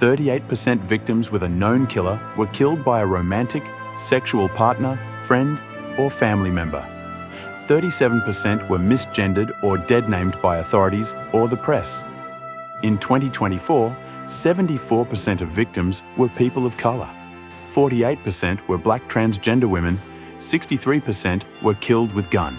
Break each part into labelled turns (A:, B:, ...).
A: 38% victims with a known killer were killed by a romantic, sexual partner, friend, or family member. 37% were misgendered or dead-named by authorities or the press. In 2024, 74% of victims were people of colour. 48% were black transgender women. 63% were killed with gun.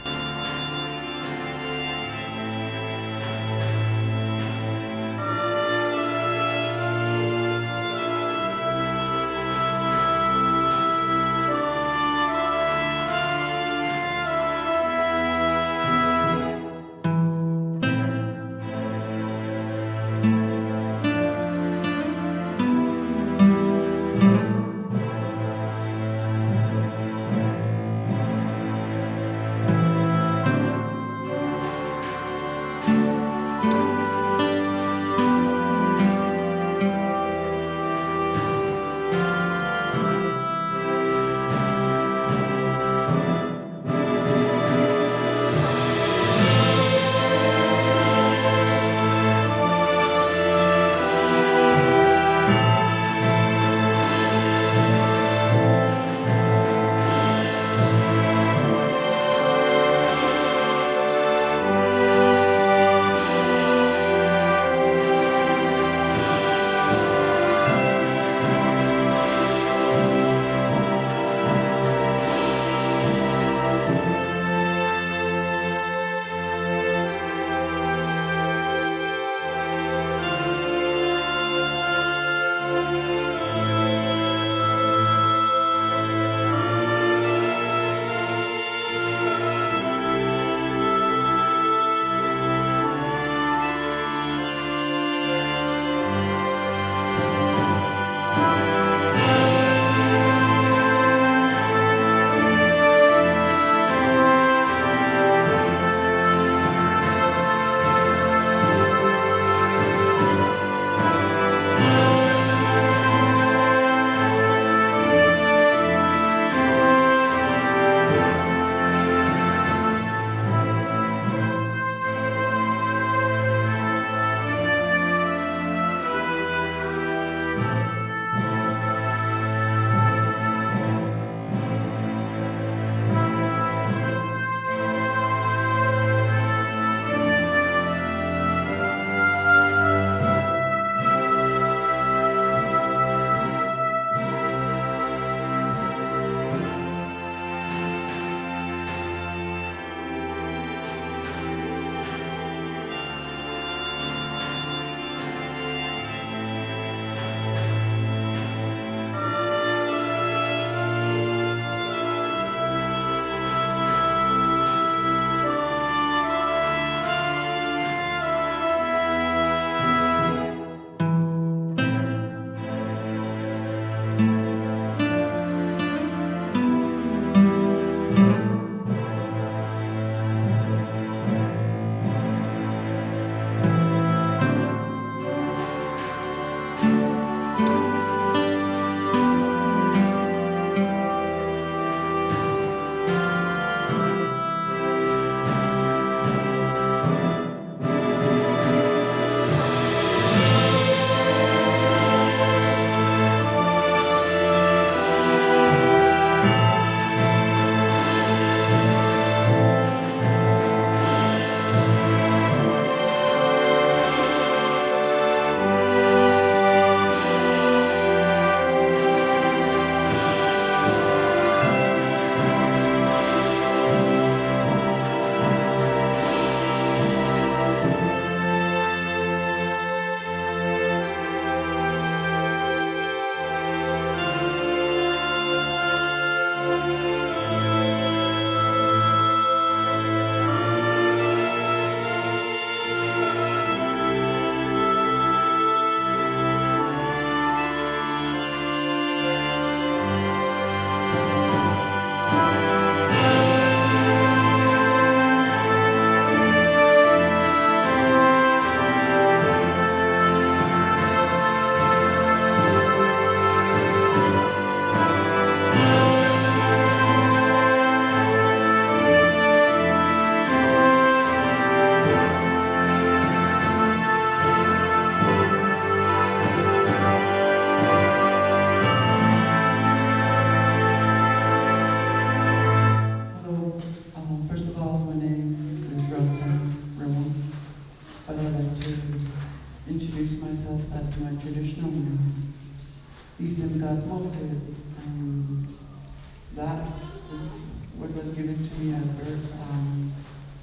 B: to me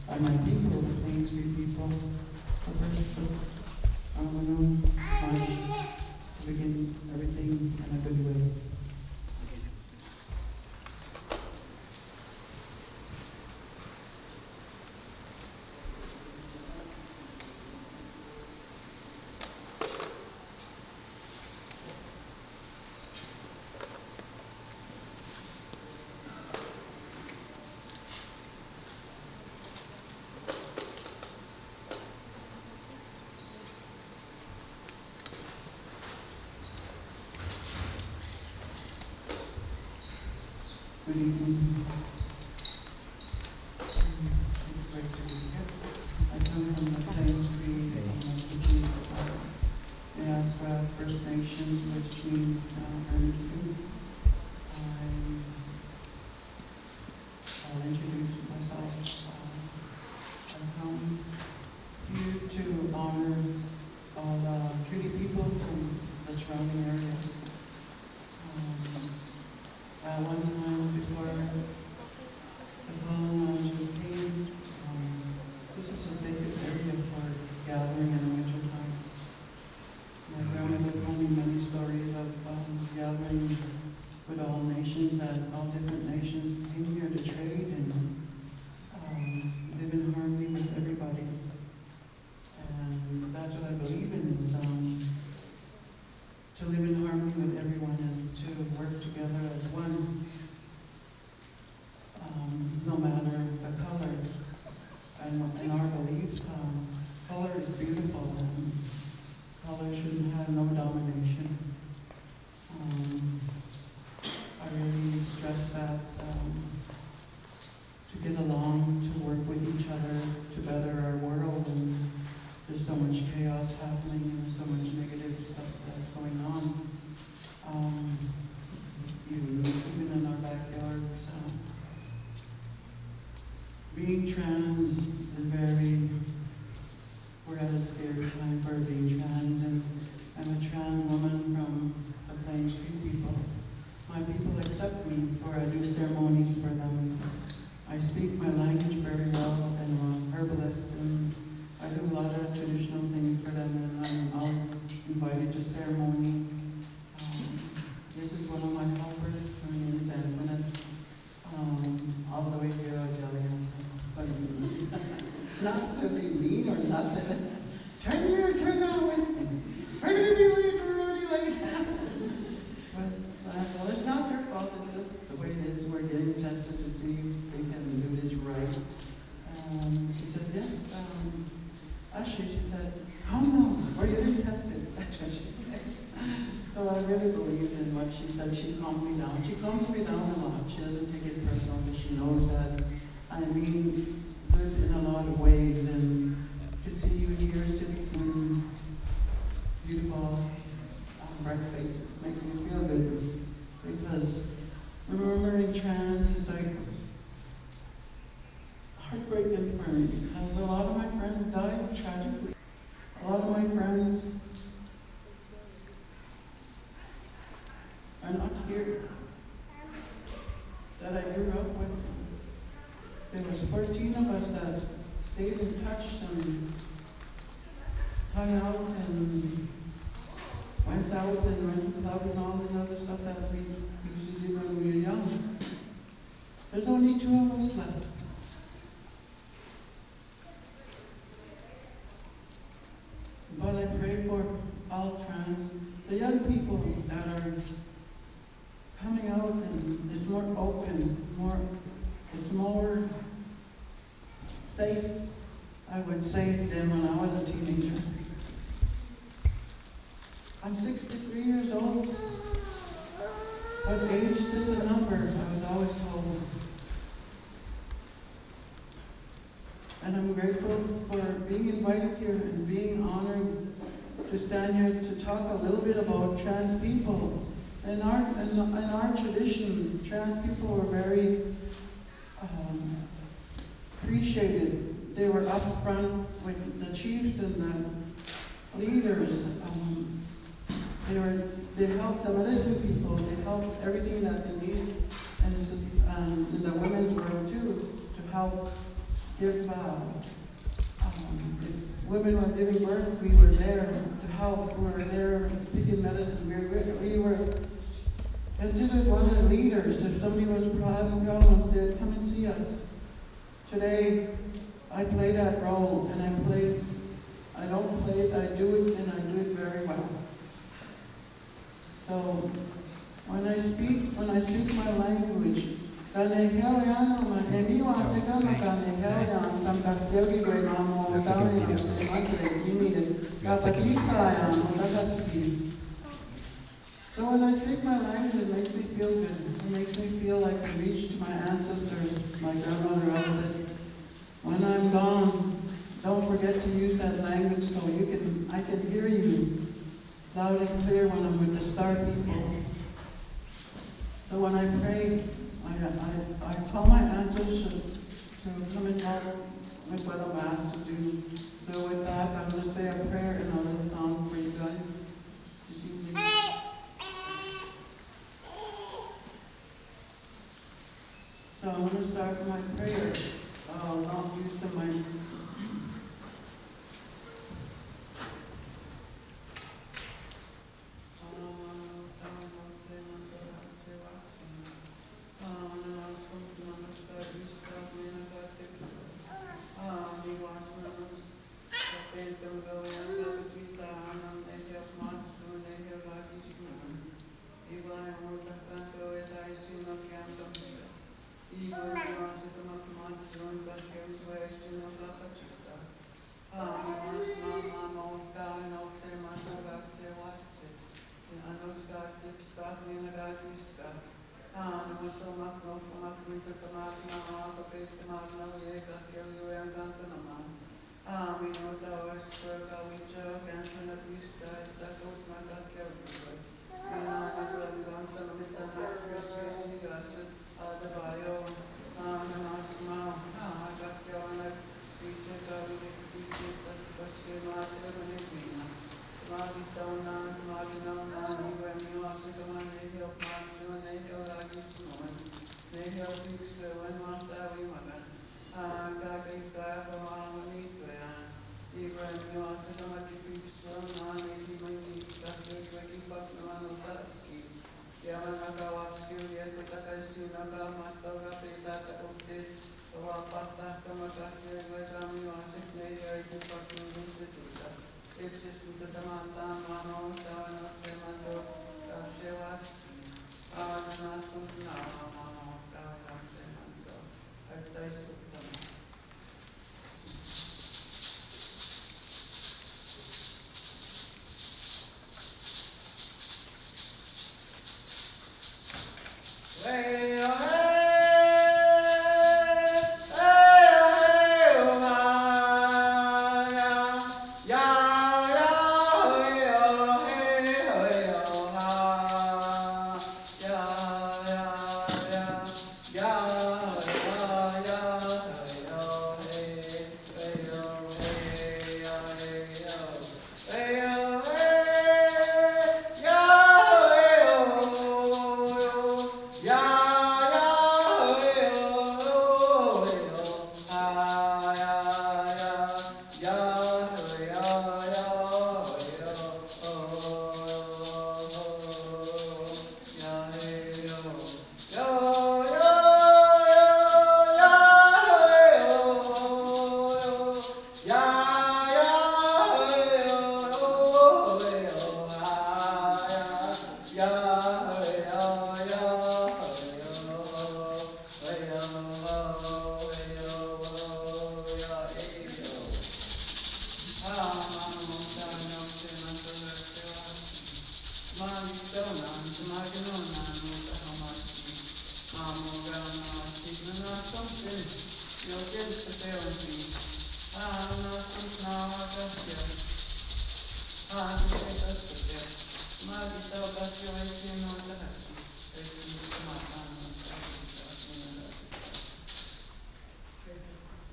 B: by my people, the Plain Street people. The first book, I want to smudge to begin everything in a good way. Good evening. It's great to be here. I come from the Plain Street, which is the Aswad First Nation, which means Remembrance. I'll introduce myself. I come here to honor all the treaty people from the surrounding area. At one time before the colonizers came, this was a sacred area for gathering in the winter time. My grandmother told me many stories of gathering with all nations, that all different nations came here to trade and live in harmony with everybody. And that's what I believe in, is to live in harmony with everyone and to work together as one, no matter the color. And in our beliefs, color is beautiful and color shouldn't have no domination. I really stress that to get along, to work with each other, to better our world. And there's so much chaos happening and there's so much negative stuff that's going on. Even in our backyards. Being trans is we're at a scary time for being trans, and I'm a trans woman from the Plain Street people. My people accept me, for I do ceremonies for them. I speak my language very well, and I'm a herbalist, and I do a lot of traditional things for them, and I'm always invited to ceremony. This is one of my helpers. Her name is Antoinette. All the way here, I was yelling at her. Not to be mean or nothing. Turn here, turn that way. We're going to be late, we're already late. But well, it's not their fault. It's just the way it is. We're getting tested to see if they can do this right. She said, yes. Actually, she said, calm down. We're getting tested. That's what she said. So I really believed in what she said. She calmed me down. She calms me down a lot. She doesn't take it personal, because she knows that I mean good in a lot of ways. And to see you here sitting in beautiful, bright faces makes me feel good. Because remembering trans is like heartbreaking for me, because a lot of my friends died tragically. A lot of my friends are not here, that I grew up with. There was 14 of us that stayed in touch and hung out and went out and went to club and all this other stuff that we usually did when we were young. There's only 2 of us left. But I pray for all trans, the young people that are coming out, and it's more open, it's more safe, I would say, than when I was a teenager. I'm 63 years old, but age is just a number, I was always told. And I'm grateful for being invited here and being honored to stand here to talk a little bit about trans people. In our tradition, trans people were very appreciated. They were up front with the chiefs and the leaders. They helped the medicine people. They helped everything that they need, and in the women's world too. help give, if women were giving birth, we were there to help. We were there picking medicine. We were considered one of the leaders. If somebody was having problems, they'd come and see us. Today, I play that role, and I don't play it, I do it, and I do it very well. So, when I speak my language, so when I speak my language, it makes me feel good. It makes me feel like I reached my ancestors. My grandmother always said, when I'm gone, don't forget to use that language so I can hear you loud and clear when I'm with the star people. So when I pray, I call my ancestors to come and help with what I'm asked to do. So with that, I'm going to say a prayer and a little song for you guys this evening. So I'm going to start my prayer. I'll not use the mic.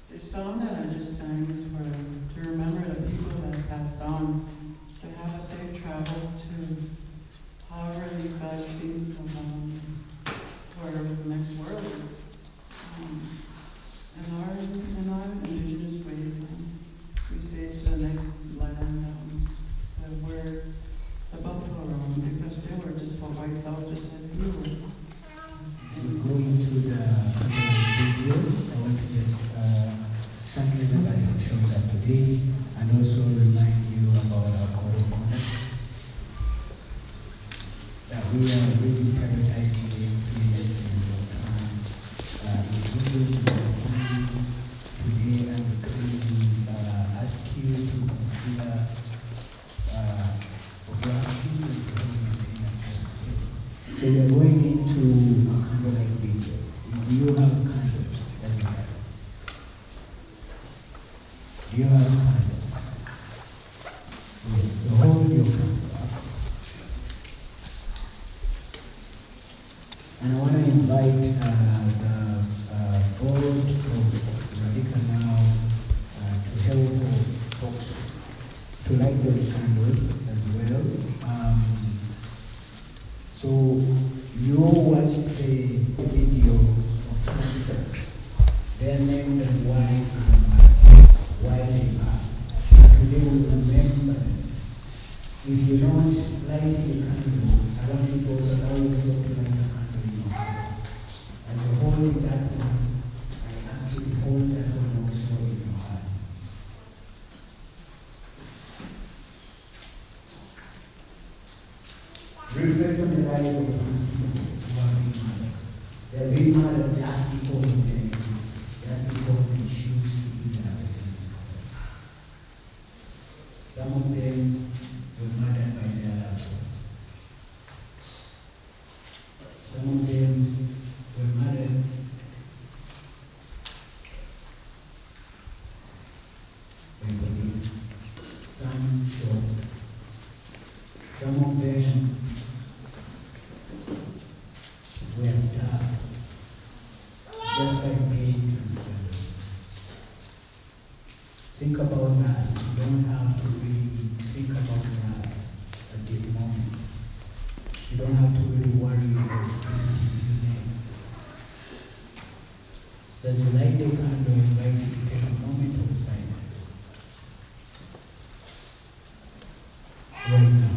B: The song that I just sang is to remember the people that have passed on, to have a safe travel to however you guys think for the next world. And our
C: You have candles. Yes, so hold your candle up. And I want to invite the board of Raricanow to help folks to light those candles as well. So you watched the video of transfers. Their names and why they passed. Today we remember them. If you don't light the candle, I want you to also allow yourself to light the candle in your heart. As you hold that one, I ask you to hold that one also in your heart. Reflect on the life of these people who are being murdered. They are being murdered just because of their names, just because they choose to do that. Some of them were murdered by their loved ones. Some of them were murdered by police. Some shot. Some of them were stabbed just by gates and shadows. Think about that. You don't have to really think about that at this moment. You don't have to really worry about what to do next. As you light the candle, I invite you to take a moment of silence. Right now.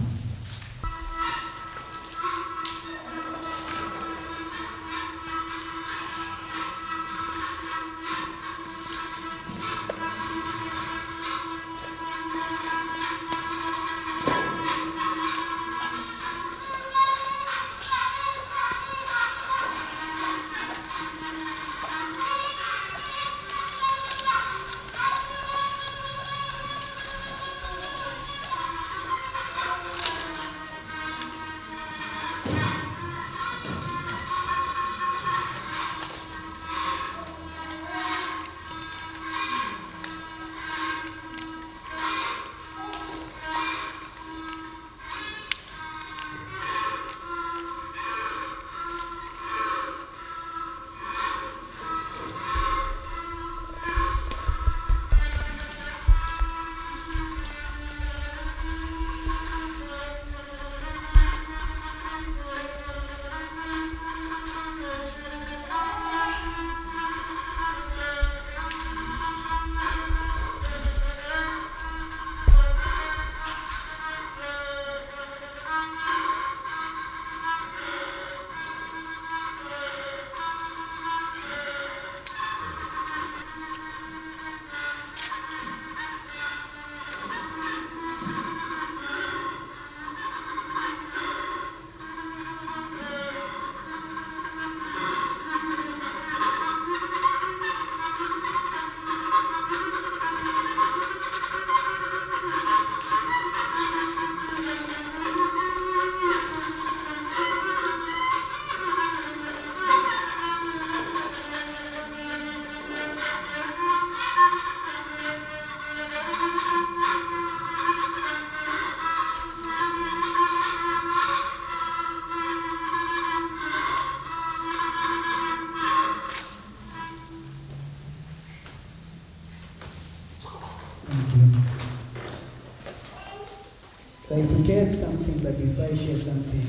C: So I prepared something, but before I share something,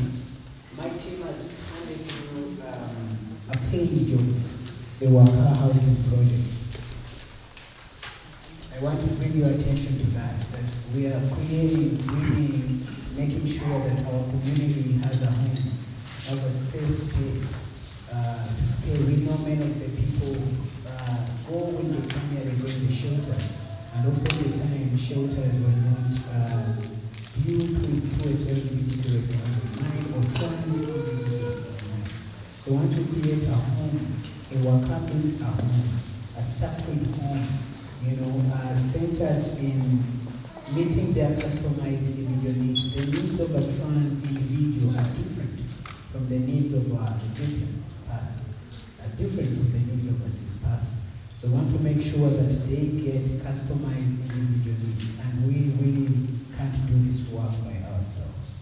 C: my team has handed you a page of the Waka housing project. I want to bring your attention to that we are creating, really making sure that our community has a home, has a safe space to stay. We know many of the people go when they come here, they go in the shelter. And of course, the time shelters were not viewed through a celebrity mind or trans. So we want to create a home, a worker a home, a sacred home, centered in meeting their customized individual needs. The needs of a trans individual are different from the needs of a lesbian person, are different from the needs of a cis person. So we want to make sure that they get customized individual needs, and we really can't do this work by ourselves.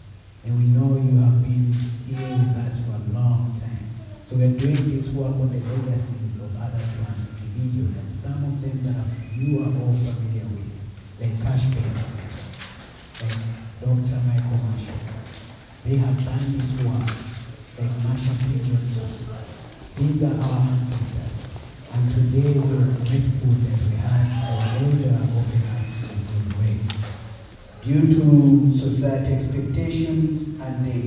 C: And we know you have been here with us for a long time. So we're doing this work on the legacies of other trans individuals, and some of them that you are all familiar with, like Cash Baker, like Dr. Michael Marshall. They have done this work, like Marsha P. Johnson. These are our ancestors, and today we're grateful that we had our elder open us in a good way. Due to society expectations and the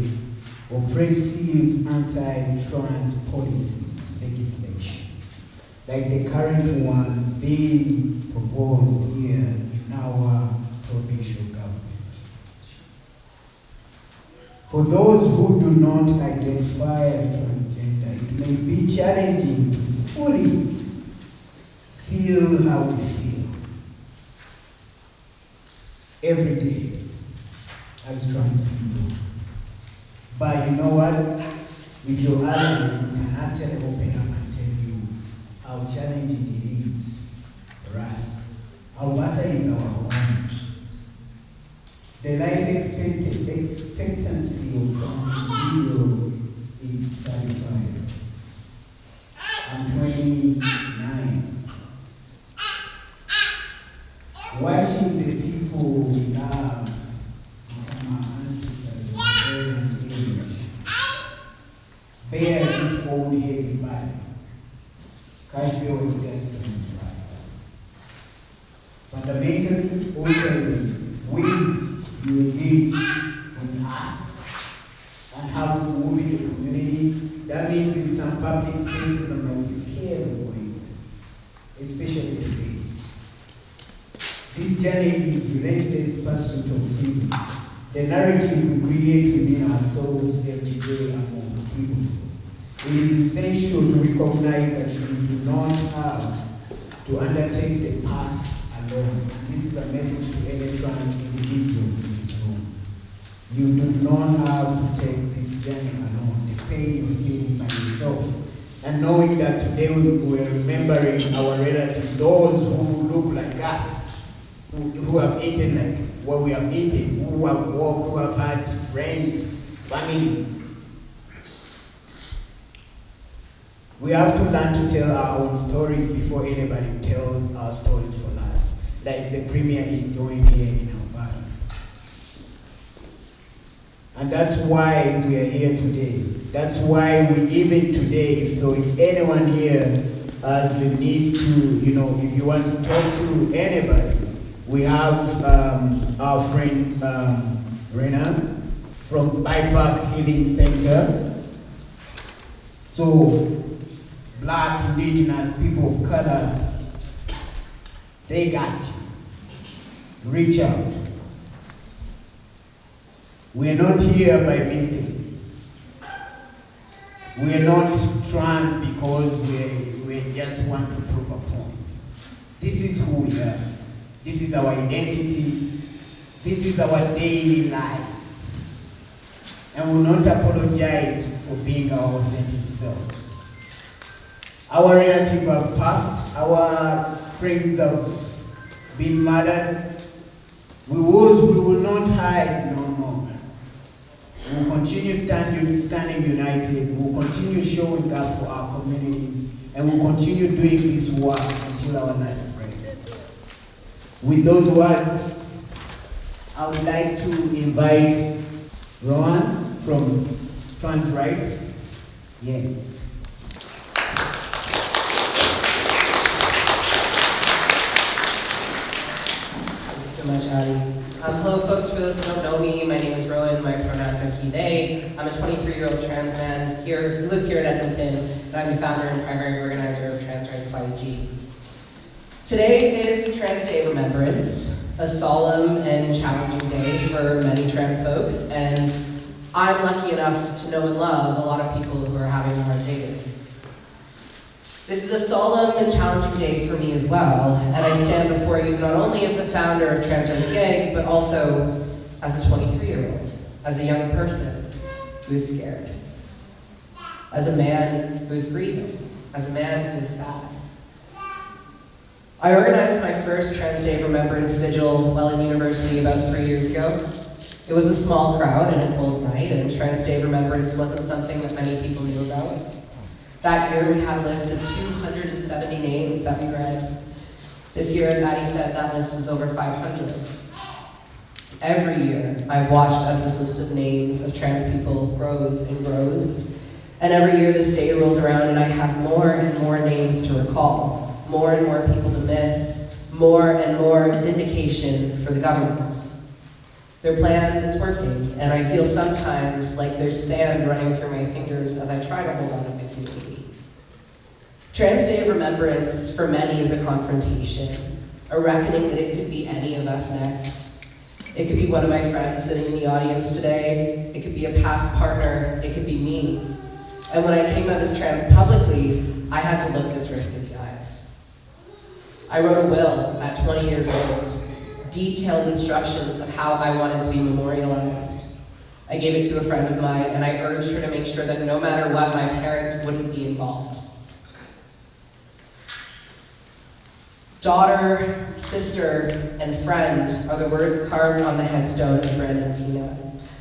C: oppressive anti-trans policy legislation, like the current one being proposed here in our provincial government. For those who do not identify as transgender, it may be challenging to fully feel how we feel every day as trans people. But you know what? With your allies, we can actually open up and tell you how challenging it is for us. Our water is our home. The life expectancy of trans individuals is 35. I'm 29. Watching the people we love become our ancestors of age bear its own heavy burden. Cashville was just 25. Fundamentally, ultimately, wins you engage with us and how to move in the community. That means in some public spaces I'm not scared of going, especially today. This journey is relentless pursuit of freedom. The narrative we create within ourselves every day among people. It is essential to recognize that we do not have to undertake the path alone. This is a message to any trans individual in this room. You do not have to take this journey alone. The pain you're feeling by yourself. And knowing that today we're remembering our relatives, those who look like us, who have eaten like what we have eaten, who have walked, who have had friends, families. We have to learn to tell our own stories before anybody tells our stories for us, like the Premier is doing here in Alberta. And that's why we are here today. That's why we even today, so if anyone here has the need to, if you want to talk to anybody, we have our friend Rena from BIPAC Healing Center. So Black, Indigenous, people of color, they got you. Reach out. We're not here by mistake. We're not trans because we just want to prove a point. This is who we are. This is our identity. This is our daily lives. And we'll not apologize for being our authentic selves. Our relatives have passed. Our friends have been murdered. We will not hide no more. We will continue standing united. We will continue showing up for our communities. And we will continue doing this work until our last breath. With those words, I would like to invite Rohan from Trans Rights. Yeah.
D: So much, Addie. Hello, folks. For those who don't know me, my name is Rowan. My pronouns are he, they. I'm a 23-year-old trans man who lives here in Edmonton, and I'm the founder and primary organizer of Trans Rights by the G. Today is Trans Day Remembrance, a solemn and challenging day for many trans folks, and I'm lucky enough to know and love a lot of people who are having a hard day today. This is a solemn and challenging day for me as well, and I stand before you not only as the founder of Trans Rights YEG, but also as a 23-year-old, as a young person who is scared, as a man who is grieving, as a man who is sad. I organized my first Trans Day of Remembrance vigil while in university about 3 years ago. It was a small crowd and a cold night, and Trans Day of Remembrance wasn't something that many people knew about. That year we had a list of 270 names that we read. This year, as Addie said, that list is over 500. Every year, I've watched as this list of names of trans people grows and grows. And every year this day rolls around and I have more and more names to recall, more and more people to miss, more and more vindication for the government. Their plan is working, and I feel sometimes like there's sand running through my fingers as I try to hold on to the community. Trans Day of Remembrance for many is a confrontation, a reckoning that it could be any of us next. It could be one of my friends sitting in the audience today, it could be a past partner, it could be me. And when I came out as trans publicly, I had to look this risk in the eyes. I wrote a will at 20 years old, detailed instructions of how I wanted to be memorialized. I gave it to a friend of mine, and I urged her to make sure that no matter what, my parents wouldn't be involved. Daughter, sister, and friend are the words carved on the headstone of Brandon Tina,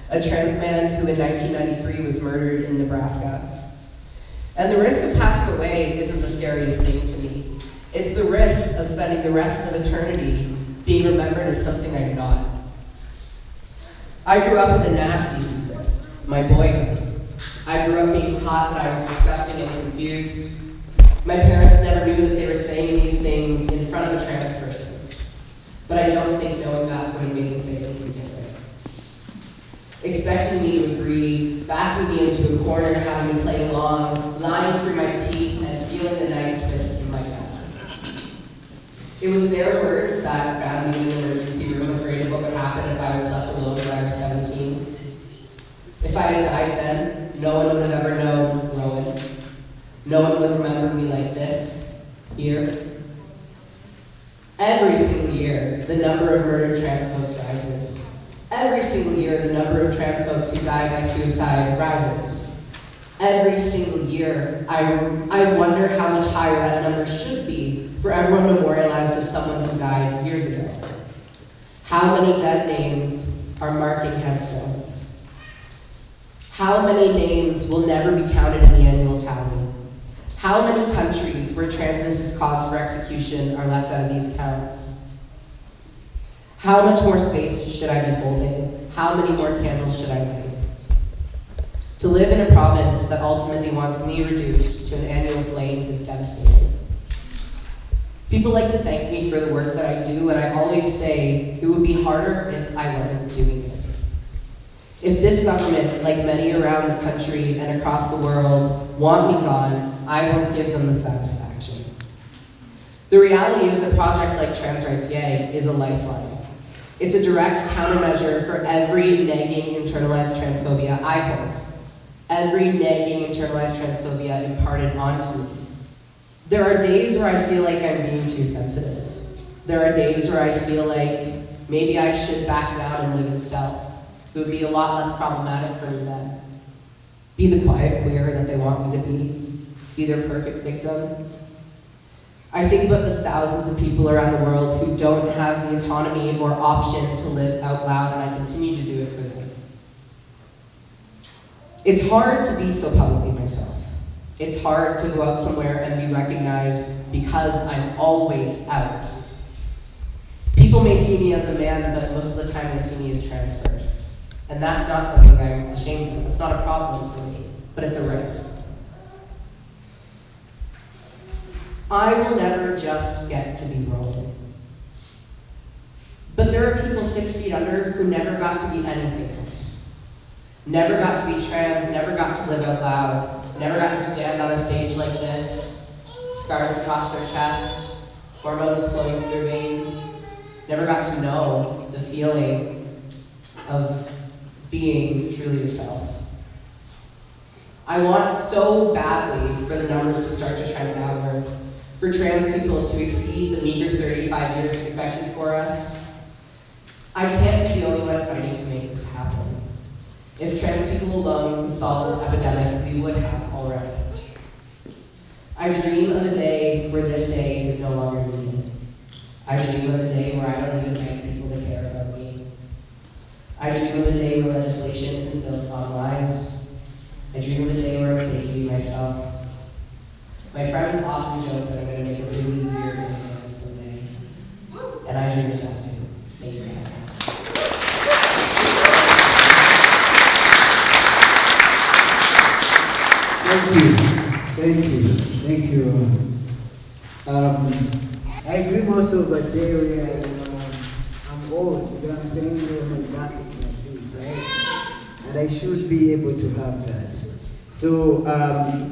D: a trans man who in 1993 was murdered in Nebraska. And the risk of passing away isn't the scariest thing to me. It's the risk of spending the rest of eternity being remembered as something I'm not. I grew up with a nasty secret, my boyhood. I grew up being taught that I was disgusting and confused. My parents never knew that they were saying these things in front of a trans person. But I don't think knowing that would have made them say anything different. Expecting me to agree, backing me into a corner, having me play along, lying through my teeth, and feeling the knife twist in my gut. It was their words that found me in an emergency room, afraid of what would happen if I was left alone when I was 17. If I had died then, no one would have ever known Rowan. No one would remember me like this, here. Every single year, the number of murdered trans folks rises. Every single year, the number of trans folks who die by suicide rises. Every single year, I wonder how much higher that number should be for everyone memorialized as someone who died years ago. How many dead names are marking headstones? How many names will never be counted in the annual tally? How many countries where transness is cause for execution are left out of these counts? How much more space should I be holding? How many more candles should I light? To live in a province that ultimately wants me reduced to an annual flame is devastating. People like to thank me for the work that I do, and I always say it would be harder if I wasn't doing it. If this government, like many around the country and across the world, want me gone, I won't give them the satisfaction. The reality is a project like Trans Rights Yay is a lifeline. It's a direct countermeasure for every nagging internalized transphobia I hold. Every nagging internalized transphobia imparted onto me. There are days where I feel like I'm being too sensitive. There are days where I feel like maybe I should back down and live in stealth. It would be a lot less problematic for me then. Be the quiet queer that they want me to be their perfect victim. I think about the thousands of people around the world who don't have the autonomy or option to live out loud, and I continue to do it for them. It's hard to be so publicly myself. It's hard to go out somewhere and be recognized because I'm always out. People may see me as a man, but most of the time they see me as trans first. And that's not something I'm ashamed of. It's not a problem for me, but it's a risk. I will never just get to be Rowan. But there are people 6 feet under who never got to be anything else. Never got to be trans, never got to live out loud, never got to stand on a stage like this, scars across their chest, hormones flowing through their veins, never got to know the feeling of being truly yourself. I want so badly for the numbers to start to trend downward, for trans people to exceed the meager 35 years expected for us. I can't be the only one fighting to make this happen. If trans people alone could solve this epidemic, we would have already. I dream of a day where this day is no longer needed. I dream of a day where I don't even beg people to care about me. I dream of a day where legislation isn't built on lies. I dream of a day where I'm safe to be myself. My friends often joke that I'm going to make a really weird man someday. And I dream of that too. Thank you for having me.
C: Thank you. I dream also of a day where I'm old, you know what I'm saying? You know, my back is like this, right? And I should be able to have that. So,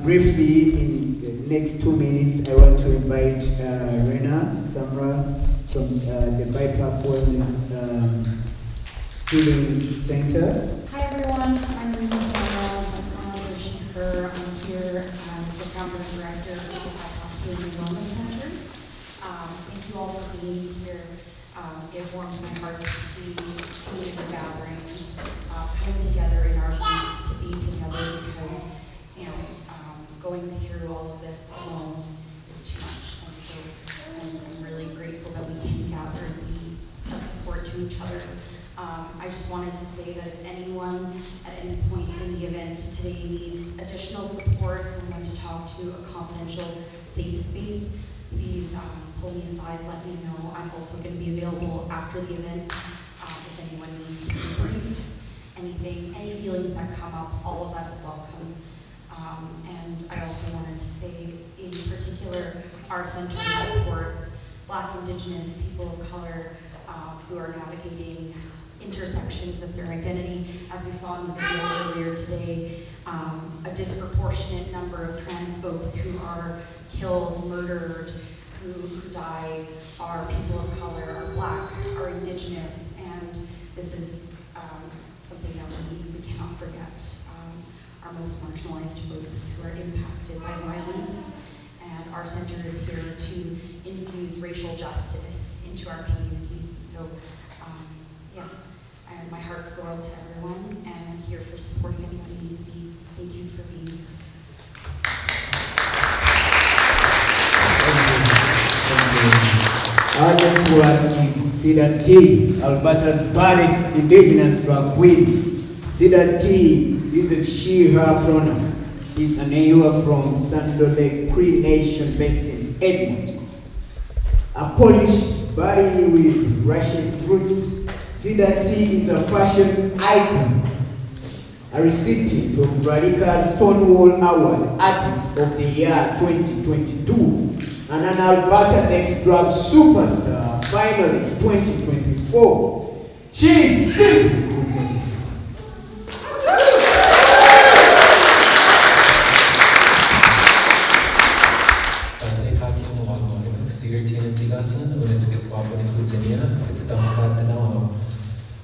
C: briefly, in the next 2 minutes, I want to invite Rena Samra from the BIPAC Wellness Healing Center.
E: Hi everyone, I'm Rena Samra. My pronouns are she, her. I'm here as the founder and director of the BIPAC Healing Wellness Center. Thank you all for being here. It warms my heart to see community gatherings coming together in our grief, to be together because, going through all of this alone is too much. And so I'm really grateful that we can gather and be a support to each other. I just wanted to say that if anyone at any point in the event today needs additional support, someone to talk to, a confidential, safe space, please pull me aside, let me know. I'm also going to be available after the event if anyone needs to debrief, anything, any feelings that come up, all of that is welcome. And I also wanted to say, in particular, our center supports Black, Indigenous, people of color who are navigating intersections of their identity. As we saw in the video earlier today, a disproportionate number of trans folks who are killed, murdered, who die are people of color, are Black, are Indigenous, and this is something that we cannot forget. Our most marginalized folks who are impacted by violence, and our center is here to infuse racial justice into our communities. And so, and my hearts go out to everyone, and I'm here for support if anyone needs me. Thank you for being here.
C: Our next one is Cedar T, Alberta's baddest indigenous drag queen. Cedar T uses she, her pronouns. Is an AUA from Sando Lake Cree Nation based in Edmonton. A Polish body with Russian roots, Cedar T is a fashion icon, a recipient of Raricanow Stonewall Award, Artist of the Year 2022, and an Alberta Next Drag Superstar Finalist 2024. She is simply goodness.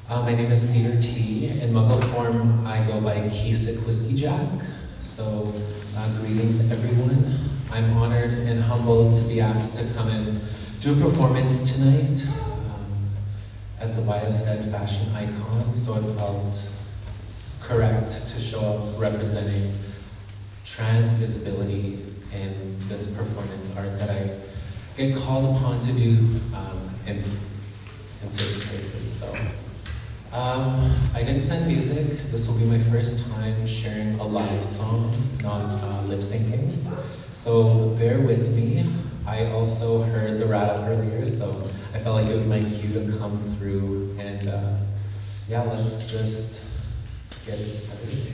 F: My name is Cedar T. In Muggle form, I go by Kesik Whiskey Jack. So, greetings everyone. I'm honored and humbled to be asked to come and do a performance tonight. As the bio said, fashion icon, so it felt correct to show up representing trans visibility in this performance art that I get called upon to do in certain places. So. I didn't send music. This will be my first time sharing a live song, not lip syncing. So bear with me. I also heard the rattle earlier, so I felt like it was my cue to come through. And yeah, let's just get it started.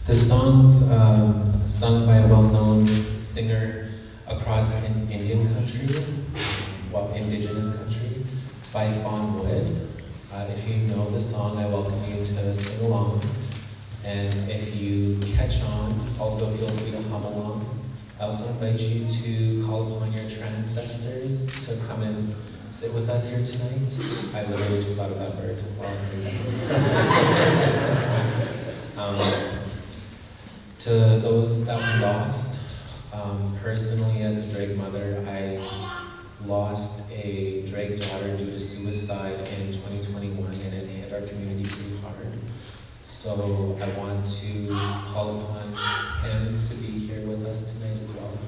F: This song's sung by a well-known singer across Indian country, indigenous country, by Fawn Wood. If you know the song, I welcome you to sing along. And if you catch on, also feel free to hum along. I also invite you to call upon your ancestors to come and sit with us here tonight. I literally just thought of that word while saying that. To those that we lost, personally as a Drake mother, I lost a Drake daughter due to suicide in 2021, and it hit our community pretty hard. So I want to call upon him to be here with us tonight as well.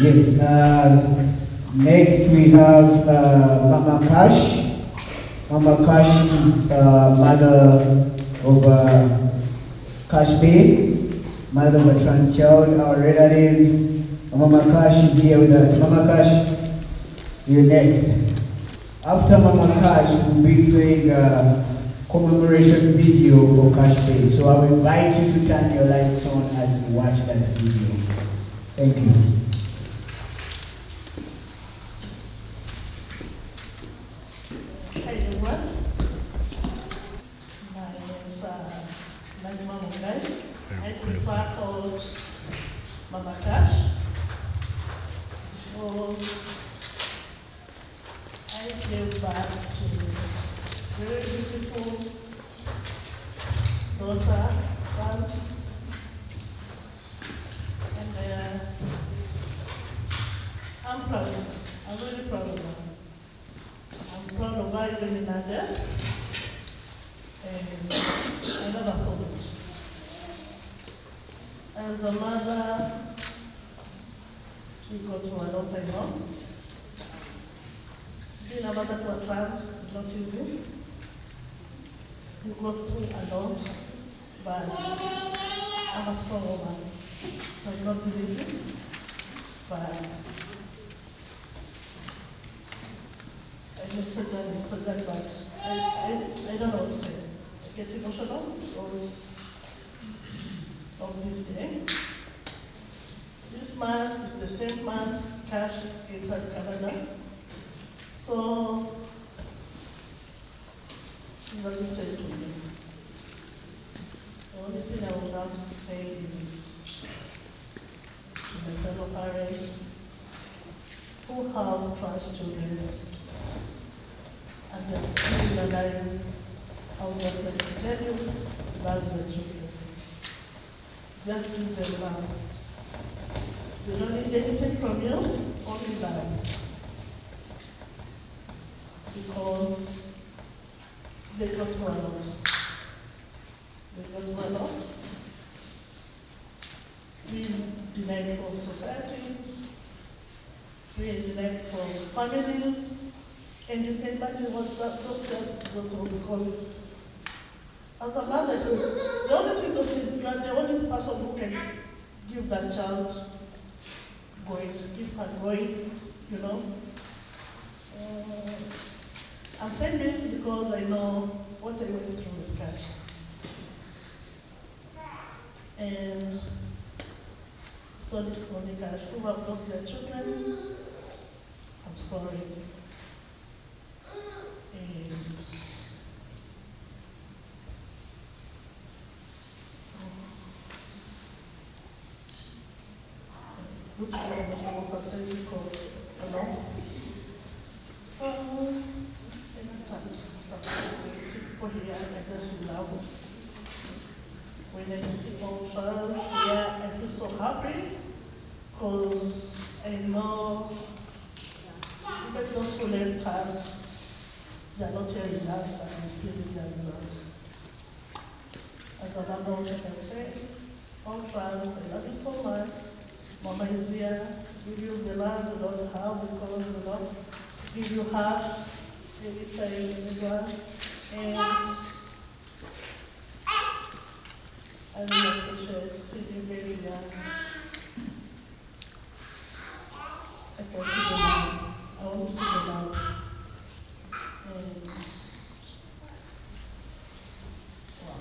C: Yes, next we have Mama Cash. Mama Cash is mother of Cash Bay, mother of a trans child. Our relative, Mama Cash, is here with us. Mama Cash, you're next. After Mama Cash, we'll be playing a commemoration video for Cash Bay. So I will invite you to turn your lights on as you watch that video. Thank you.
G: Hi everyone. My name is Najma Mungai. I prefer called Mama Cash. So I gave birth to very beautiful daughter, France. And I'm proud. I'm really proud of her. I'm proud of her even in her death, and I never saw it. As a mother, we go through a lot I know. Being a mother to a trans is not easy. You go through a lot, but I'm a strong woman. I'm not easy, but I just said that, but I don't know what to say. I get emotional because of this day. This man is the same man Cash entered Canada. So she's a good child to me. The only thing I would have to say is to my fellow parents who have trans children and they're still alive, I would just like to tell you, love the children. Just give them love. They don't need anything from you, only love. Because they go through a lot. They go through a lot. We denied from society, we are denied from families, and you can imagine what those children go through because as a mother, the only thing you are the only person who can give that child going, keep her going, you know. I'm saying this because I know what I went through with Cash. And sorry to Connie Cash, who have lost their children. I'm sorry. And good to know that I was sometimes because, you know. So, people here, I just love. When I see all friends here, I feel so happy because I know even those who left us, they are not here with us, but the Spirit is there with us. As a mother, what I can say, all friends, I love you so much. Mama is here, give you the love you don't have because you don't give you hugs every time you go. And I really appreciate seeing you very young. I can see the love. I want to see the love. And wow.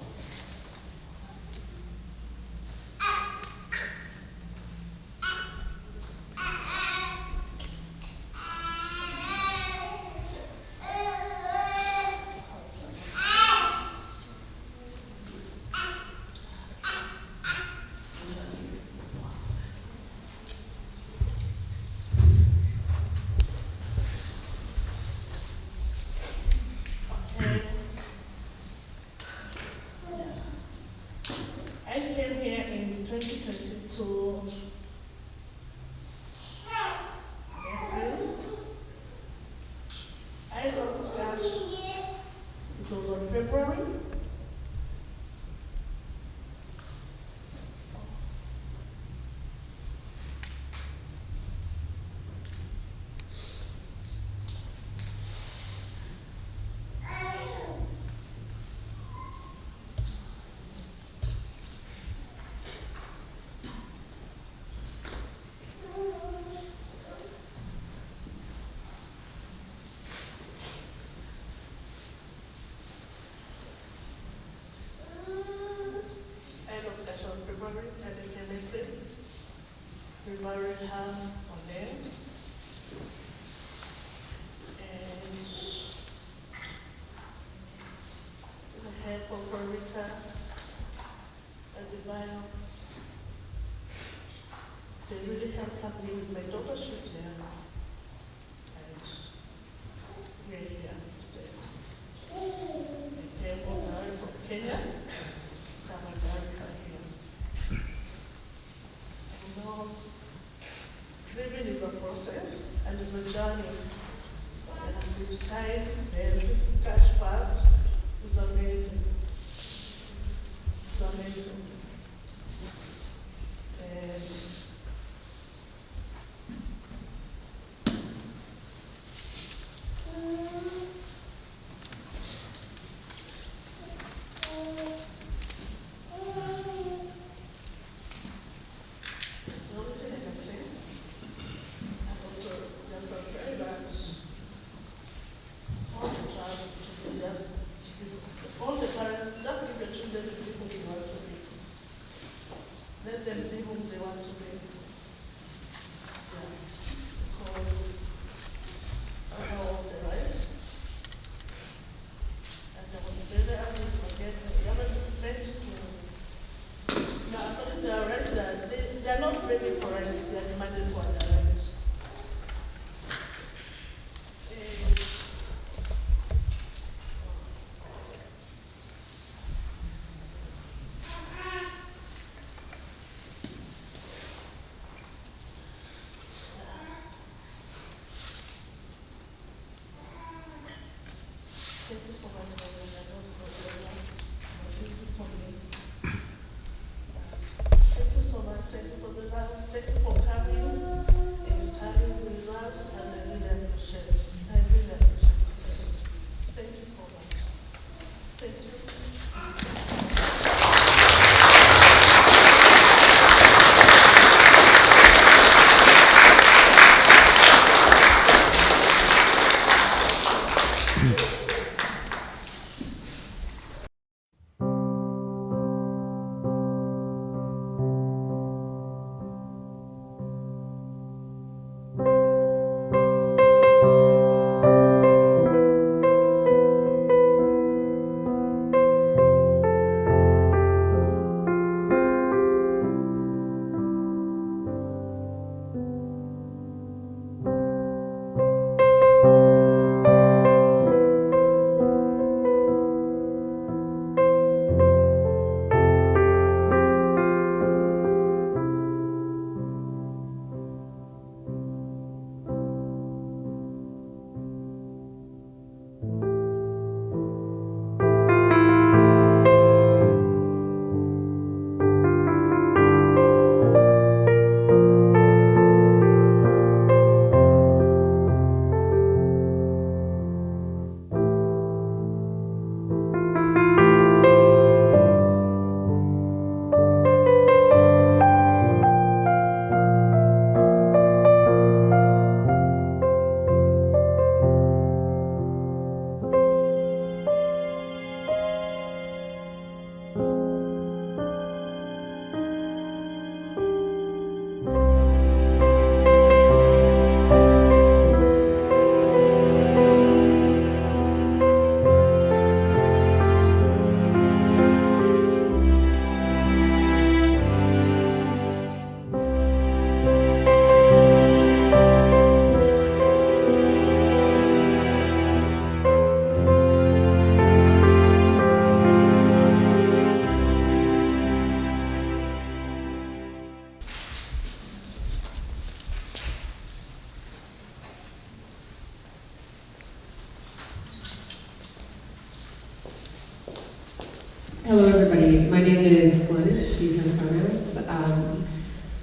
G: can't be with my daughter, she's there. And we're here today. I came all the way from Kenya. Now my parents are here. I know living is a process and it's a journey. And with time, the system cash fast is amazing. It's amazing. And the only thing I can say, I want to just pray that all the trust, just all the parents, just give the children the people they want to be. Let them be whom they want to be. Yeah. Because I have all the rights. And I was very happy to forget that the government meant to. Now, according to their rights, they are not begging for rights, they are demanding for their rights. And thank you so much for your for me. Thank you so much. Thank you for the love. Thank you for coming and studying with us, and I really appreciate it. I really appreciate it. Thank you so much. Thank you.
D: Hello, everybody. My name is Glynis. She's her pronouns.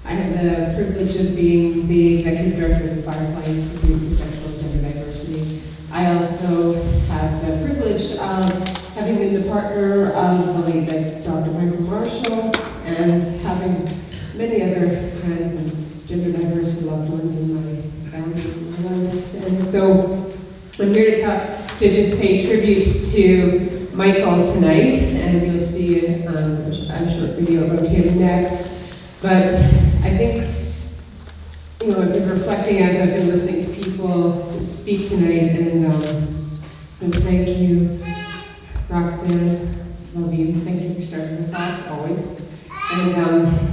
D: I have the privilege of being the executive director of the Firefly Institute for Sexual and Gender Diversity. I also have the privilege of having been the partner of the late Dr. Michael Marshall and having many other trans and gender diverse loved ones in my family and my life. And so I'm here to talk, to just pay tribute to Michael tonight, and you'll see a short video about him next. But I think, I've been reflecting as I've been listening to people speak tonight, and thank you, Roxanne, love you. Thank you for starting us off, always. And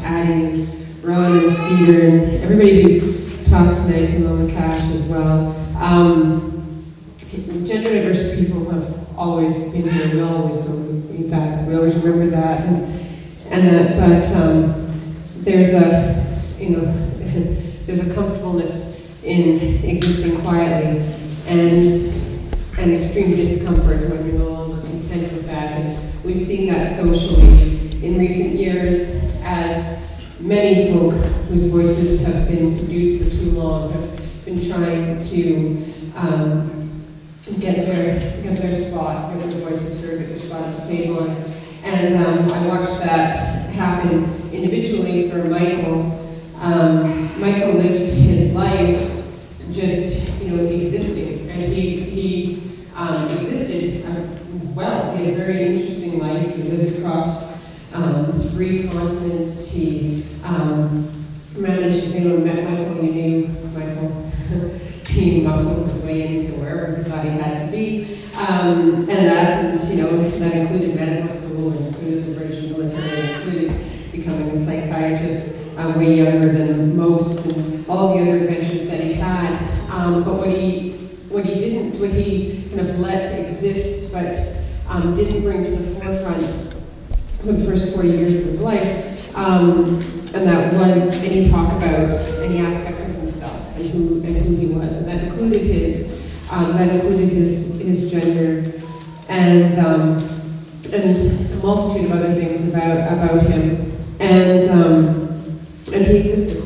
D: Addie, Rowan, and Cedar, and everybody who's talked tonight, to Mama Cash as well. Gender diverse people have always been here. We always know that. We always remember that, but there's a, there's a comfortableness in existing quietly, and an extreme discomfort when you're no longer content with that. And we've seen that socially in recent years, as many folk whose voices have been subdued for too long have been trying to get their spot, get their voices heard, get their spot at the table. And I watched that happen individually for Michael. Michael lived his life just, existing, and he existed well. He had a very interesting life. He lived across 3 continents. He managed, met Michael. You knew Michael. He muscled his way into wherever he thought he had to be, and that included medical school, and included the British military, and included becoming a psychiatrist, way younger than most, and all the other adventures that he had. But what he kind of let exist, but didn't bring to the forefront for the first 40 years of his life, and that was any talk about any aspect of himself and who he was, and that included his gender, and a multitude of other things about him, and he existed,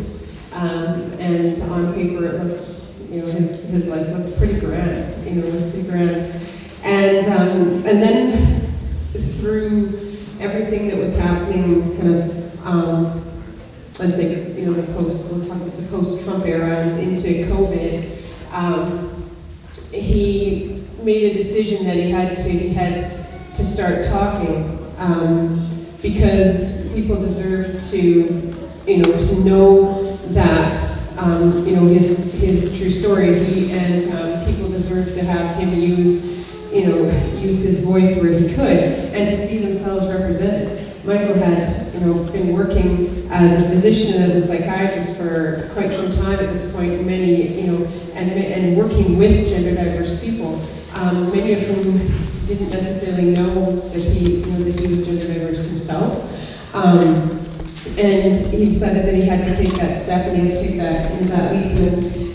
D: and on paper it looked, his life looked pretty grand, it was pretty grand, and then through everything that was happening, kind of, let's say, we'll talk about the post-Trump era and into COVID, he made a decision that he had to start talking, because people deserve to know that, his true story, and people deserve to have him use his voice where he could, and to see themselves represented. Michael had, been working as a physician and as a psychiatrist for quite some time at this point, and working with gender diverse people, many of whom didn't necessarily know that he was gender diverse himself. And he decided that he had to take that step, and he had to take that leap,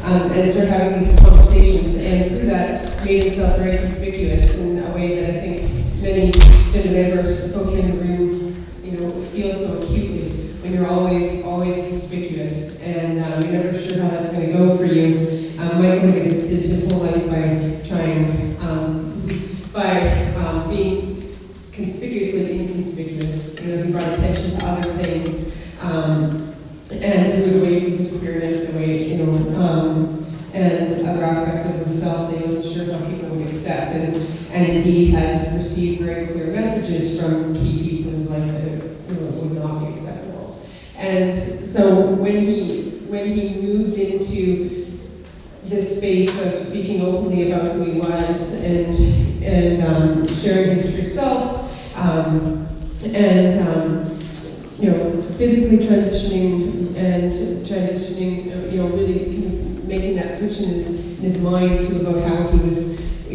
D: and start having these conversations, and through that made himself very conspicuous in a way that I think many gender diverse folk in the room feel so acutely, when you're always conspicuous, and you're never sure how that's going to go for you. Michael had existed his whole life by trying, being conspicuously inconspicuous. He brought attention to other things, and moved away from his queerness, and other aspects of himself that he wasn't sure how people would accept, and indeed had received very clear messages from key people in his life that it would not be acceptable. And so when he moved into this space of speaking openly about who he was, and sharing his true self, physically transitioning, really making that switch in his mind to about how he was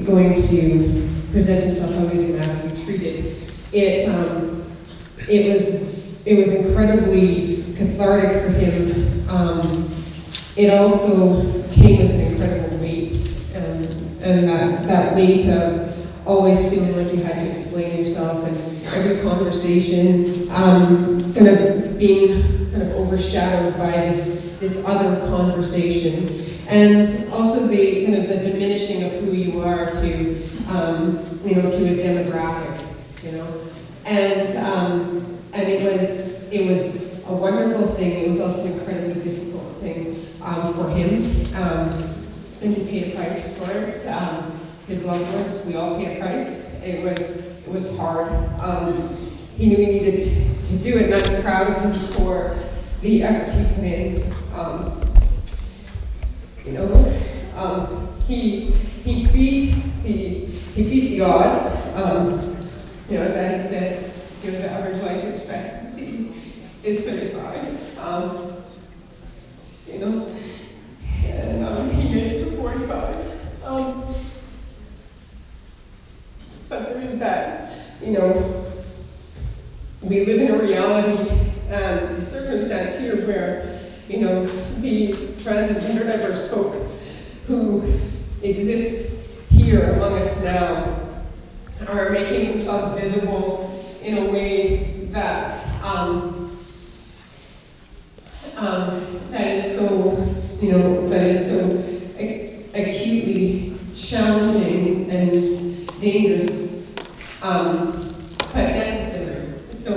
D: going to present himself, how he was going to ask to be treated. It was incredibly cathartic for him. It also came with an incredible weight, and that weight of always feeling like you had to explain yourself, and every conversation kind of being kind of overshadowed by this other conversation, and also the kind of the diminishing of who you are to to a demographic, and it was a wonderful thing. It was also an incredibly difficult thing for him, and he paid a price for it. His loved ones, we all paid a price. It was hard. He knew he needed to do it, and I'm proud of him for the effort he put in. He beat the odds. As Annie said, the average life expectancy is 35. you know, and he made it to 45. But there is that, you know, we live in a reality and a circumstance here where, you know, the trans and gender diverse folk who exist here among us now are making themselves visible in a way that that is so, you know, that is so acutely challenging and dangerous, but necessary. So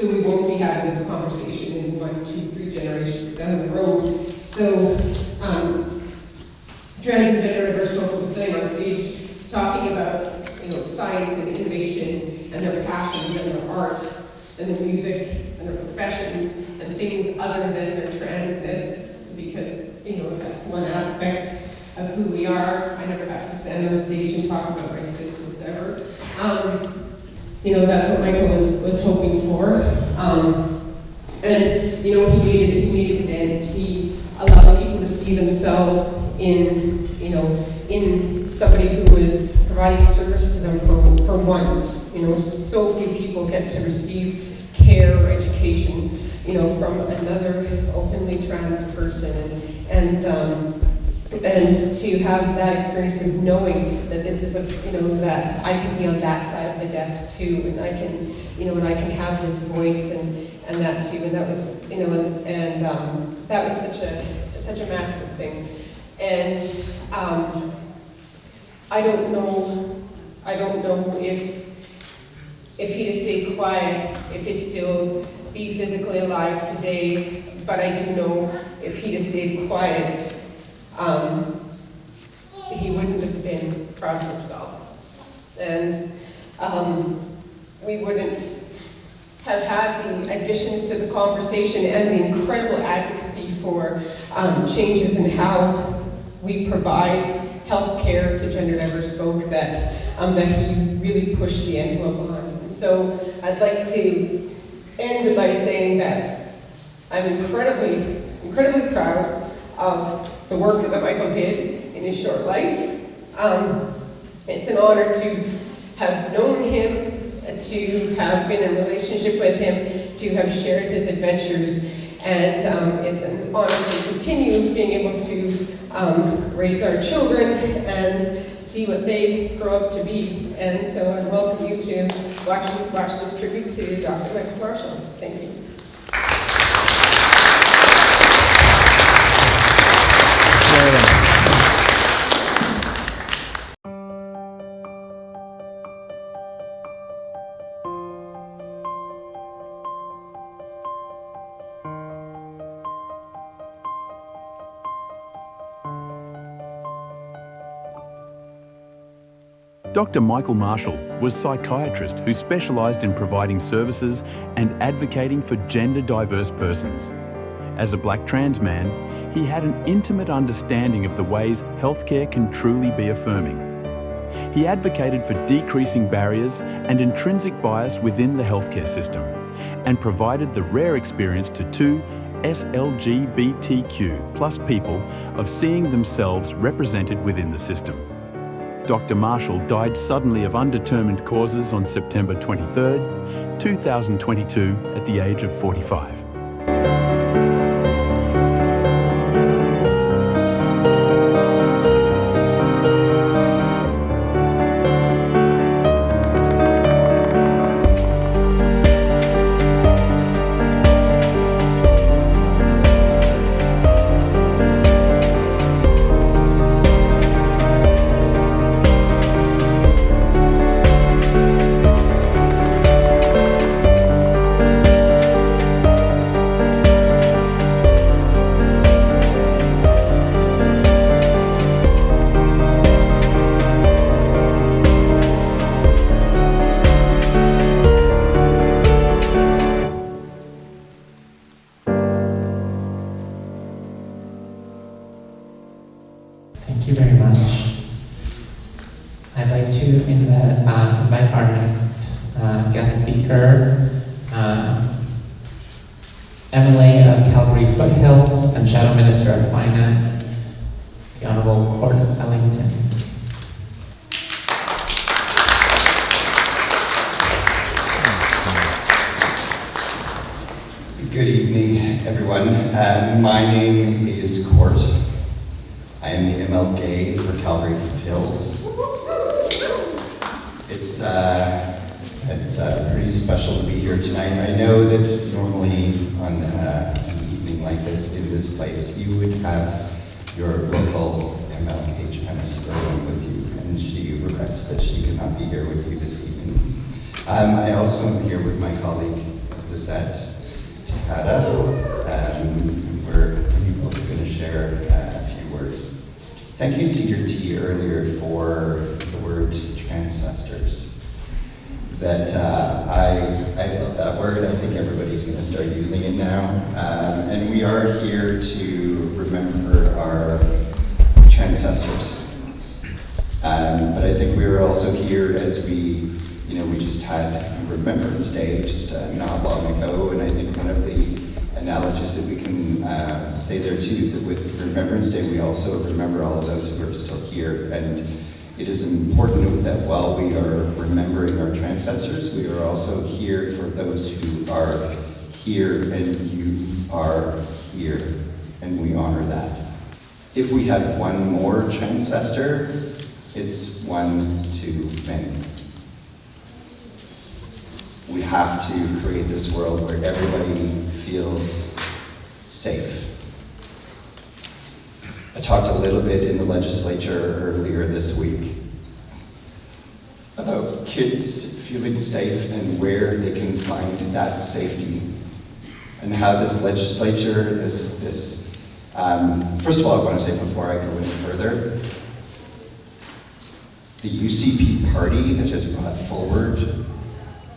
D: we won't be having this conversation in 1, 2, 3 generations down the road. So trans and gender diverse folk were sitting on stage talking about, you know, science and innovation and their passions and their art and their music and their professions and things other than their transness, because, you know, that's one aspect of who we are. I never have to stand on stage and talk about my cisness ever. You know, that's what Michael was hoping for. And, you know, he made it dent. He allowed people to see themselves in, you know, in somebody who was providing service to them for once. You know, so few people get to receive care or education, you know, from another openly trans person, and to have that experience of knowing that this is a, you know, that I can be on that side of the desk too, and I can, you know, and I can have this voice and that too, and that was, you know, and that was such a massive thing, and I don't know if he'd have stayed quiet, if he'd still be physically alive today, but I do know if he'd have stayed quiet, he wouldn't have been proud of himself. And we wouldn't have had the additions to the conversation and the incredible advocacy for changes in how we provide health care to gender diverse folk that he really pushed the envelope on. And so I'd like to end by saying that I'm incredibly, incredibly proud of the work that Michael did in his short life. It's an honor to have known him, to have been in a relationship with him, to have shared his adventures, and it's an honor to continue being able to raise our children and see what they grow up to be. And so I welcome you to watch this tribute to Dr. Michael Marshall. Thank you.
A: Dr. Michael Marshall was a psychiatrist who specialised in providing services and advocating for gender diverse persons. As a black trans man, he had an intimate understanding of the ways healthcare can truly be affirming. He advocated for decreasing barriers and intrinsic bias within the healthcare system, and provided the rare experience to 2 SLGBTQ+ people of seeing themselves represented within the system. Dr. Marshall died suddenly of undetermined causes on September 23, 2022, at the age of 45.
F: Thank you very much. I'd like to invite our next guest speaker, MLA of Calgary Foothills and Shadow Minister of Finance, the Honorable Court Ellington.
H: Good evening, everyone. My name is Court. I am the MLA for Calgary Foothills. It's pretty special to be here tonight. I know that normally on an evening like this, in this place, you would have your local MLA, Joanna Sterling, with you, and she regrets that she could not be here with you this evening. I also am here with my colleague, Lizette Tejada. We're both going to share a few words. Thank you, Cedar T, earlier for the word transcestors. That I love that word. I think everybody's going to start using it now. And we are here to remember our transcestors. But I think we were also here as we just had Remembrance Day just not long ago, and I think one of the analogies that we can say there too is that with Remembrance Day we also remember all of those who are still here, and it is important that while we are remembering our transcessors, we are also here for those who are here, and you are here, and we honor that. If we have one more transcessor, it's one too many. We have to create this world where everybody feels safe. I talked a little bit in the legislature earlier this week about kids feeling safe and where they can find that safety, and how this legislature, first of all, I want to say before I go any further, the UCP party that has brought forward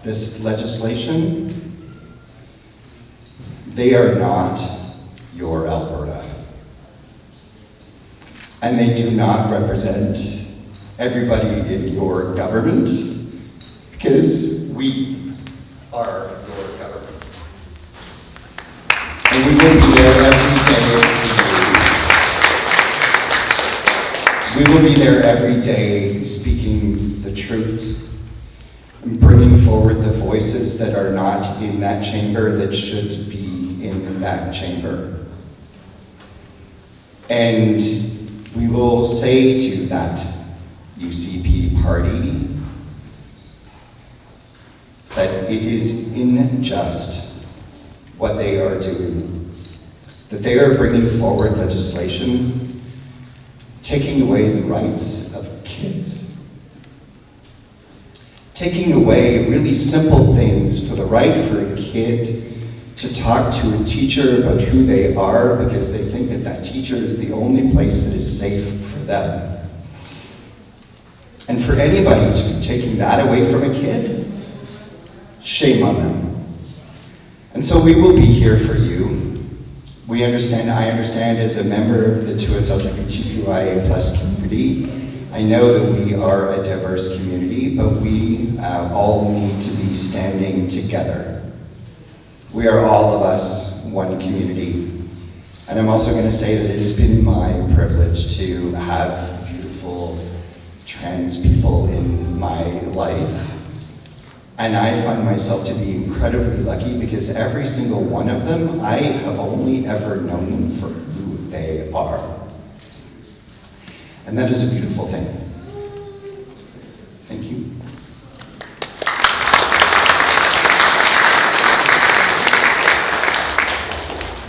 H: this legislation, they are not your Alberta. And they do not represent everybody in your government, because we are your government. And we will be there every day. We will be there every day speaking the truth and bringing forward the voices that are not in that chamber that should be in that chamber. And we will say to that UCP party that it is unjust what they are doing, that they are bringing forward legislation taking away the rights of kids, taking away really simple things for the right for a kid to talk to a teacher about who they are because they think that that teacher is the only place that is safe for them. And for anybody to be taking that away from a kid, shame on them. And so we will be here for you. We understand, I understand as a member of the 2S LGBTQIA+ community, I know that we are a diverse community, but we all need to be standing together. We are all of us one community. And I'm also going to say that it has been my privilege to have beautiful trans people in my life. And I find myself to be incredibly lucky because every single one of them, I have only ever known them for who they are. And that is a beautiful thing. Thank you.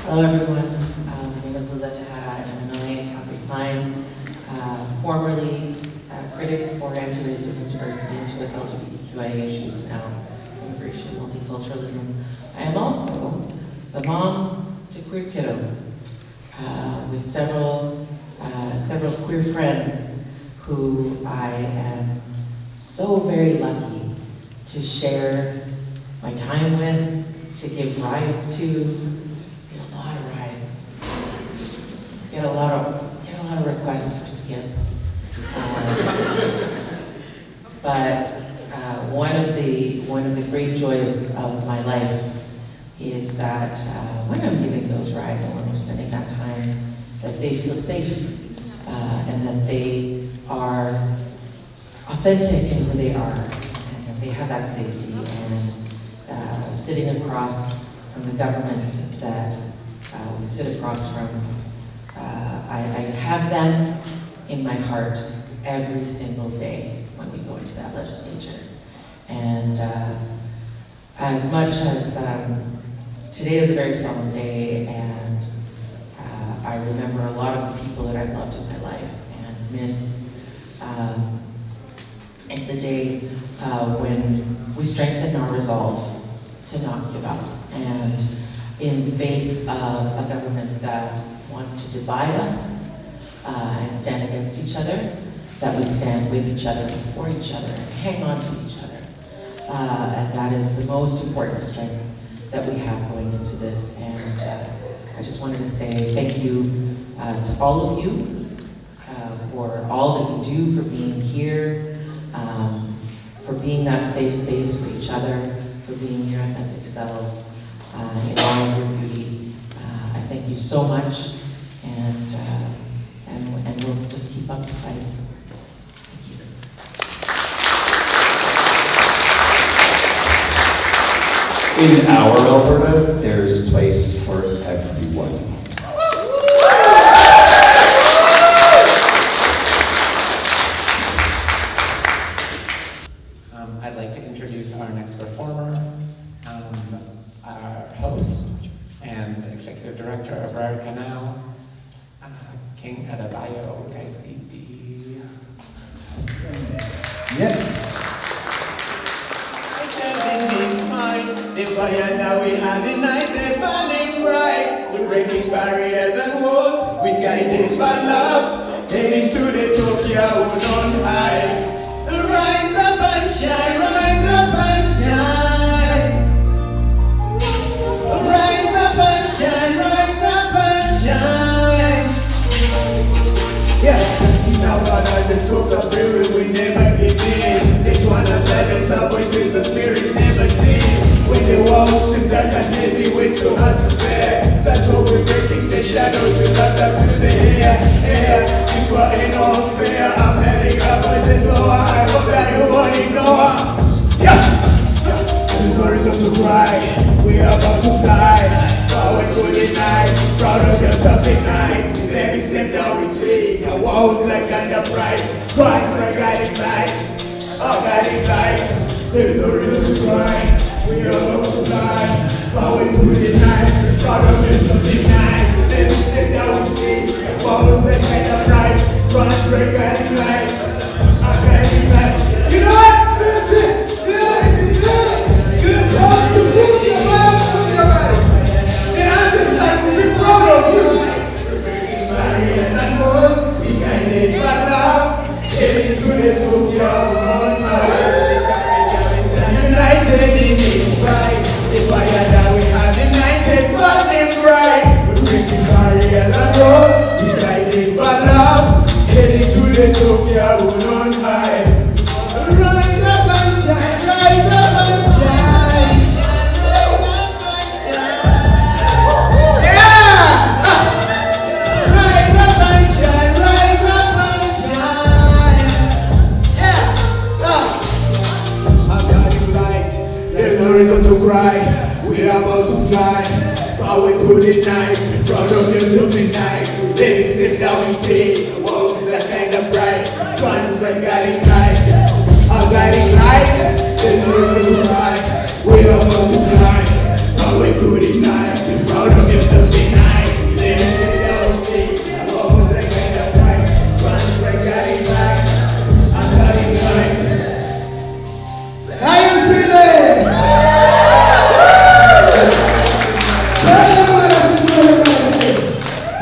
I: Hello everyone, my name is Lizette Tejada. I'm an MLA in Calgary Klein, formerly a critic for anti-racism, diversity, and 2S LGBTQIA issues, now immigration, multiculturalism. I am also the mom to queer kiddo, with several queer friends who I am so very lucky to share my time with, to give rides to. Get a lot of requests for Skip. But one of the great joys of my life is that when I'm giving those rides and when we're spending that time, that they feel safe and that they are authentic in who they are, and that they have that safety. And sitting across from the government that we sit across from, I have that in my heart every single day when we go into that legislature. And as much as today is a very solemn day, and I remember a lot of the people that I've loved in my life and miss. It's a day when we strengthen our resolve to not give up. And in the face of a government that wants to divide us and stand against each other, that we stand with each other and for each other and hang on to each other. And that is the most important strength that we have going into this. And I just wanted to say thank you to all of you for all that you do, for being here, for being that safe space for each other, for being your authentic selves in all of your beauty. I thank you so much, and we'll just keep up the fight. Thank you.
H: In our Alberta, there's place for everyone.
F: I'd like to introduce our next performer, our host and executive director of Raricanow, King Adebayo Kaititi.
J: Yes. The fire that we have ignited, burning bright. We're breaking barriers and walls. We guided by love, heading to the Tokyo on high. Rise up and shine, rise up and shine. Rise up and shine, rise up and shine. Yeah, now God the scopes of spirit, we never give in. It's 107, our voices, the spirits never dim. When the walls seem dark and heavy, way so hard to bear. That's what we're breaking the shadows, we got that through the air. This war ain't no fair, I'm letting our voices lower. I hope that you won't ignore. Yeah, there's no reason to cry, we are about to fly. Forward to the night, proud of yourself tonight. With every step that we take, our walls like under bright. Crying for a guiding light, our guiding light. There's no reason to cry. We are about to fly, forward through the night, proud of yourself tonight. Every step that we take, follow the kind of right, run for a guiding light, a guiding light. You know what? Good God, you put your life on your right. The answer's like to be proud of you. We're breaking barriers and walls, we guided by love, heading to the Tokyo on high. United in its pride, the fire that we have ignited, burning bright. We're breaking barriers and walls, we guided by love, heading to the Tokyo on high. Rise up and shine, rise up and shine. Yeah! Rise up and shine, rise up and shine. Yeah! There's no reason to cry, we are about to fly. Forward through the night, proud of yourself tonight. Every step that we take, the walls that kind of bright. Trying to guiding light, our guiding light. There's no reason to cry, we are about to fly. Forward through the night, proud of yourself tonight. Every step that we take, the walls that kind of bright. Trying to guiding light, our guiding light. How you feeling?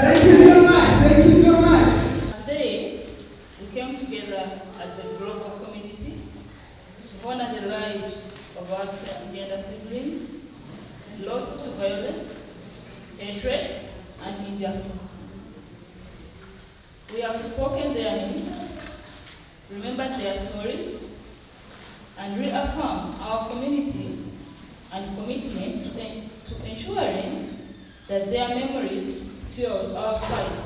J: Thank you so much. Thank you so much.
K: Today, we came together as a global community to honor the lives of our transgender siblings lost to violence, hatred, and injustice. We have spoken their names, remembered their stories, and reaffirm our community and commitment to ensuring that their memories fuels our fight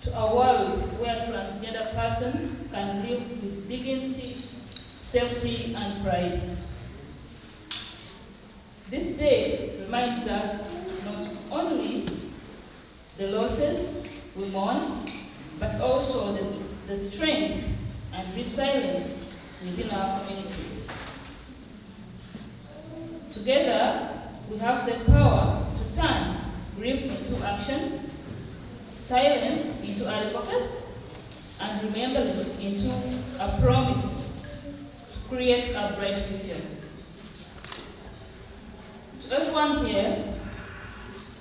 K: to a world where transgender person can live with dignity, safety, and pride. This day reminds us not only the losses we mourn, but also the strength and resilience within our communities. Together, we have the power to turn grief into action, silence into advocacy, and remembrance into a promise to create a bright future. To everyone here,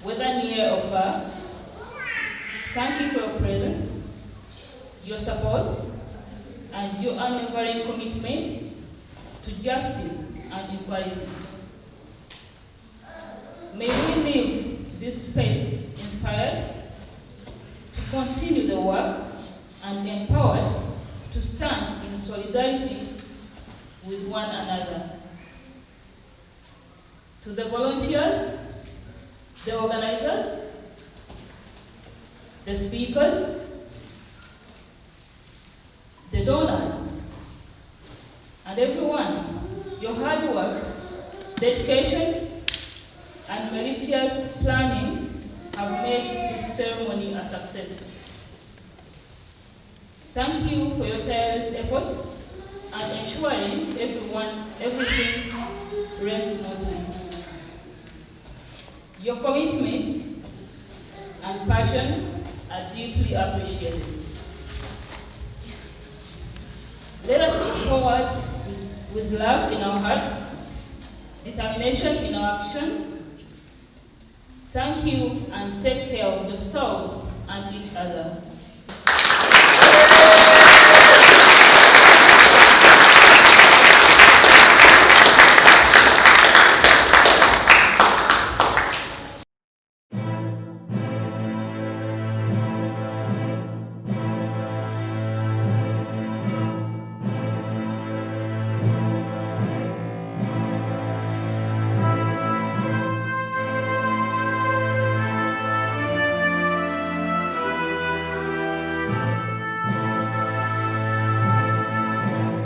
K: whether near or far, thank you for your presence, your support, and your unwavering commitment to justice and equality. May we leave this space inspired to continue the work and empowered to stand in solidarity with one another. To the volunteers, the organizers, the speakers, the donors, and everyone, your hard work, dedication, and meticulous planning have made this ceremony a success. Thank you for your tireless efforts and ensuring everything runs smoothly. Your commitment and passion are deeply appreciated. Let us move forward with love in our hearts, determination in our actions. Thank you and take care of yourselves and each other.